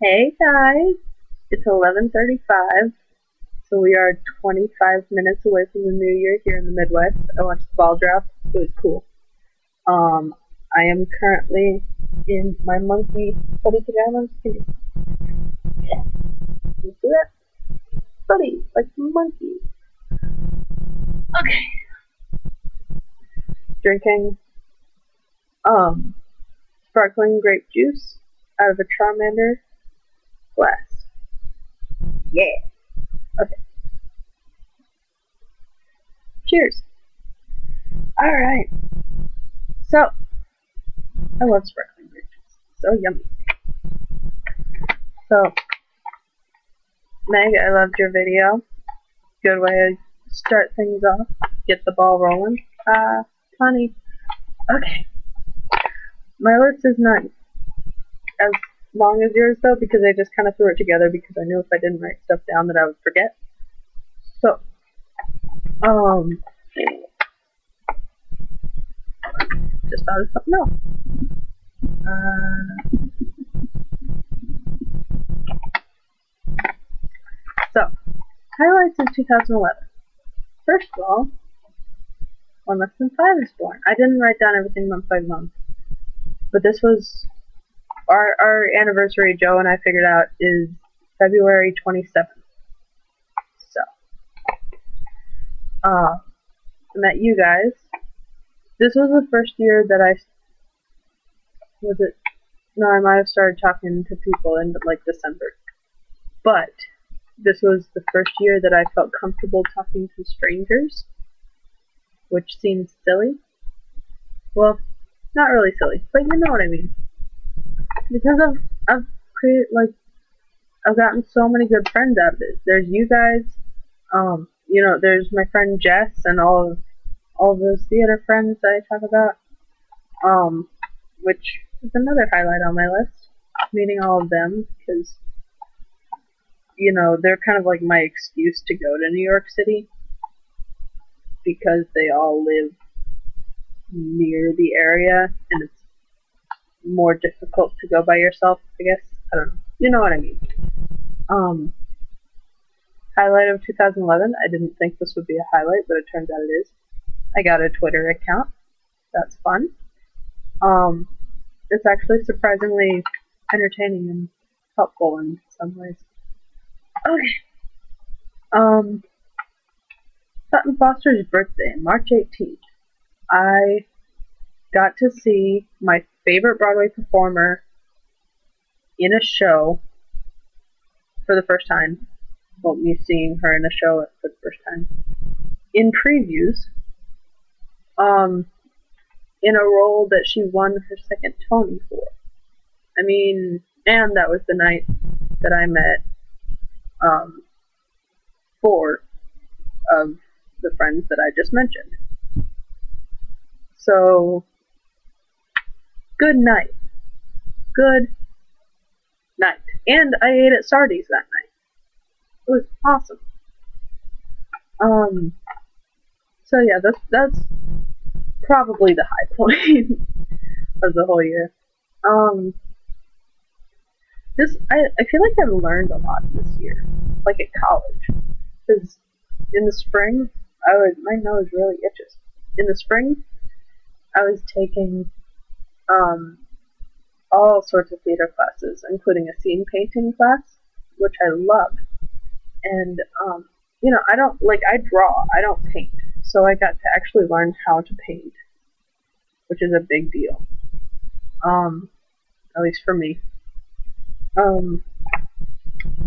Hey guys, it's 11:35, so we are 25 minutes away from the new year here in the Midwest. I watched the ball drop. It was cool. Um, I am currently in my monkey footy pajamas. Can you see that? Footy, like monkey. Okay. Drinking sparkling grape juice out of a Charmander glass. Yeah. Okay. Cheers. All right. So I love sparkling grape juice. So yummy. So Meg, I loved your video. Good way to start things off. Get the ball rolling. Funny. Okay. My list is not as long as yours though, because I just kind of threw it together because I knew if I didn't write stuff down that I would forget. So, just thought of something else. So, highlights of 2011. First of all, when Less Than 5 is born. I didn't write down everything month by month, but this was our anniversary. Joe and I figured out is February 27th. So, I met you guys. This was the first year that I might have started talking to people in like December, but this was the first year that I felt comfortable talking to strangers, which seems silly. Well, not really silly, but you know what I mean. Because I've gotten so many good friends out of it. There's you guys, there's my friend Jess and all of those theater friends that I talk about, which is another highlight on my list. Meeting all of them because they're kind of like my excuse to go to New York City because they all live near the area and it's more difficult to go by yourself, I guess. I don't know. You know what I mean. Highlight of 2011. I didn't think this would be a highlight, but it turns out it is. I got a Twitter account. That's fun. It's actually surprisingly entertaining and helpful in some ways. Okay. Sutton Foster's birthday, March 18th. I got to see my favorite Broadway performer in a show for the first time. Well, me seeing her in a show for the first time. In previews, in a role that she won her second Tony for. I mean, and that was the night that I met four of the friends that I just mentioned. So, good night. Good night. And I ate at Sardi's that night. It was awesome. So yeah, that's probably the high point of the whole year. I feel like I've learned a lot this year, like at college, because in the spring my nose really itches. In the spring, I was taking all sorts of theater classes, including a scene painting class, which I loved. And I draw, I don't paint, so I got to actually learn how to paint, which is a big deal. At least for me.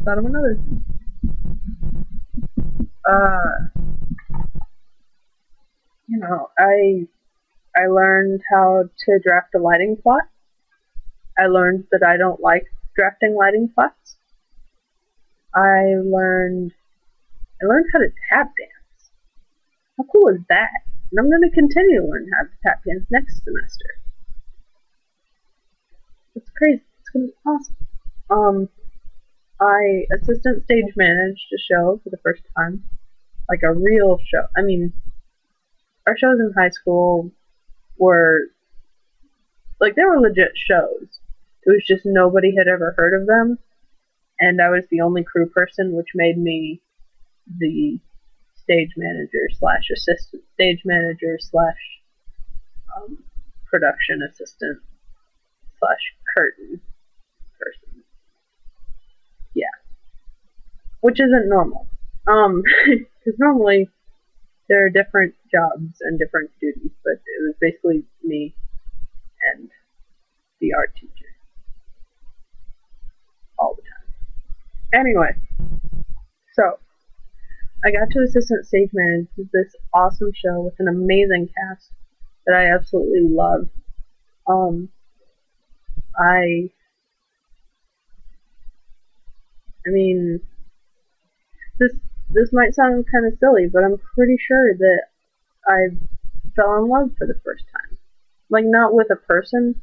Thought of another thing. I learned how to draft a lighting plot. I learned that I don't like drafting lighting plots. I learned how to tap dance. How cool is that? And I'm going to continue to learn how to tap dance next semester. It's crazy. It's going to be awesome. I assistant stage managed a show for the first time. Like a real show. I mean, our shows in high school were, they were legit shows. It was just nobody had ever heard of them. and I was the only crew person, which made me the stage manager slash assistant stage manager slash production assistant slash curtain person. Yeah, which isn't normal. Because normally there are different jobs and different duties, but it was basically me and the art teacher all the time. Anyway, so I got to assistant stage manage this awesome show with an amazing cast that I absolutely love. Um, I mean, this might sound kind of silly, but I'm pretty sure that I fell in love for the first time. Like, not with a person,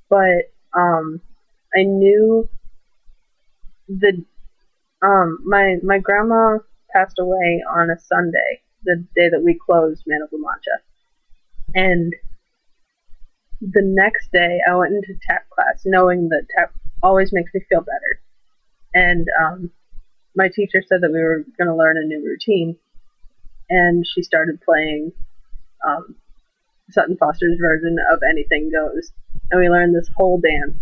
but I knew my grandma passed away on a Sunday, the day that we closed Man of La Mancha, and the next day I went into tap class, knowing that tap always makes me feel better, and my teacher said that we were going to learn a new routine, and she started playing Sutton Foster's version of Anything Goes, and we learned this whole dance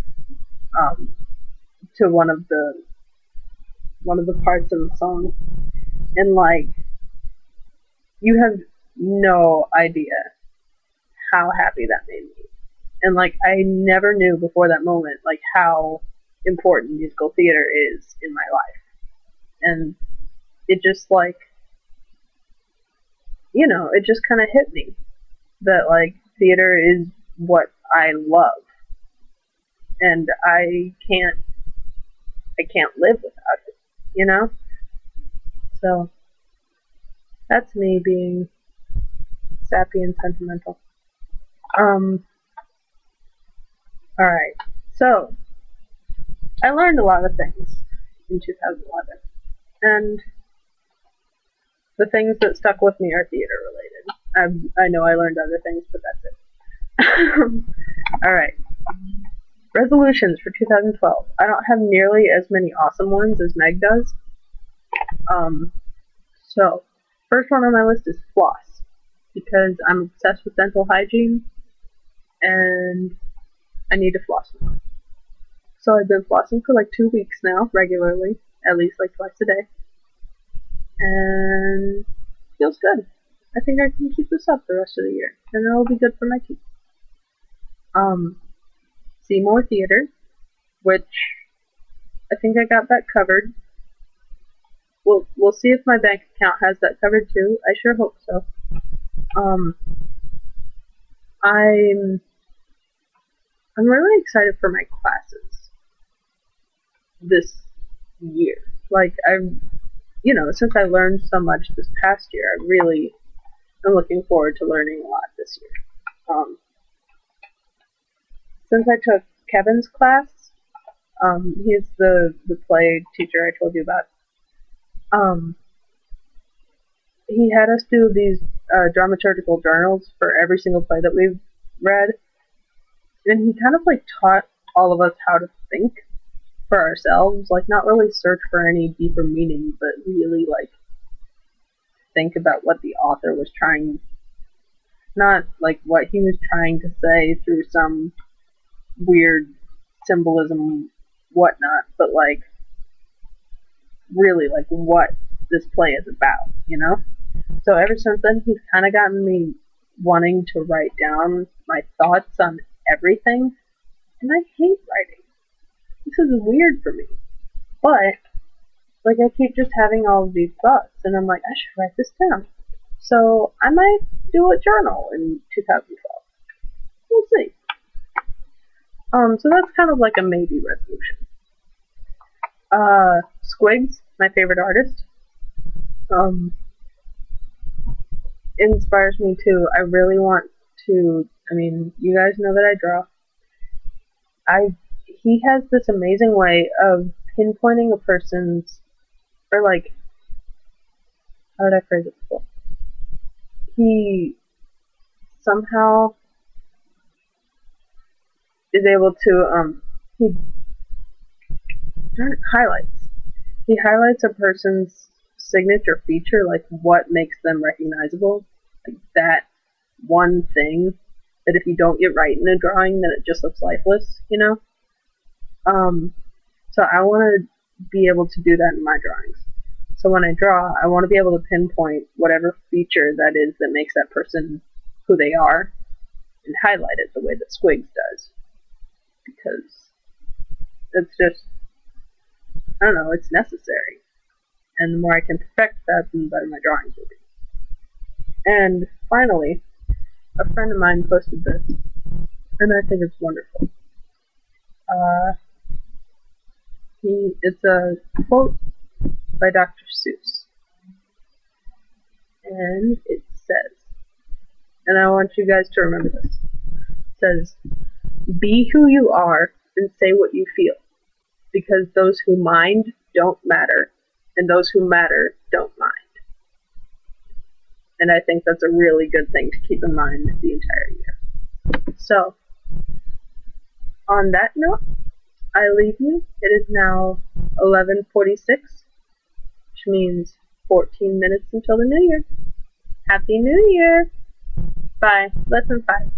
to one of the parts of the song, and like, you have no idea how happy that made me. And like, I never knew before that moment like how important musical theater is in my life. And it just like, it just kind of hit me that like theater is what I love, and I can't live without it. So that's me being sappy and sentimental. Alright, so I learned a lot of things in 2011, and the things that stuck with me are theater related. I know I learned other things, but that's it. Alright, resolutions for 2012. I don't have nearly as many awesome ones as Meg does. So, first one on my list is floss, because I'm obsessed with dental hygiene, and I need to floss more. So I've been flossing for like 2 weeks now, regularly, at least like twice a day, and feels good. I think I can keep this up the rest of the year, and it'll be good for my teeth. See more theater, which I think I got that covered. We'll see if my bank account has that covered too. I sure hope so. I'm really excited for my classes this year. Like, since I learned so much this past year, I really am looking forward to learning a lot this year. Since I took Kevin's class, he's the play teacher I told you about. He had us do these dramaturgical journals for every single play that we've read, and he kind of like taught all of us how to think for ourselves, like not really search for any deeper meaning, but really like think about what the author was trying, not like what he was trying to say through some weird symbolism, whatnot, but like really like what this play is about. So ever since then, he's kind of gotten me wanting to write down my thoughts on everything, and I hate writing. This is weird for me, but like I keep just having all of these thoughts, and I'm like, I should write this down. So I might do a journal in 2012. We'll see. So that's kind of like a maybe resolution. Squigs, my favorite artist, inspires me too. I really want to, you guys know that I draw. He has this amazing way of pinpointing a person's, or like, how would I phrase it before? He somehow is able to, he highlights. He highlights a person's signature feature, like what makes them recognizable, like that one thing that if you don't get right in a drawing, then it just looks lifeless, you know? So I want to be able to do that in my drawings. So when I draw, I want to be able to pinpoint whatever feature that is that makes that person who they are and highlight it the way that Squigs does. Because it's just, I don't know, it's necessary. And the more I can perfect that, the better my drawings will be. And finally, a friend of mine posted this, and I think it's wonderful. It's a quote by Dr. Seuss, and it says, and I want you guys to remember this, it says, "Be who you are and say what you feel, because those who mind don't matter, and those who matter don't mind." And I think that's a really good thing to keep in mind the entire year. So, on that note, I leave you. It is now 11:46, which means 14 minutes until the new year. Happy New Year! Bye. Lesson 5.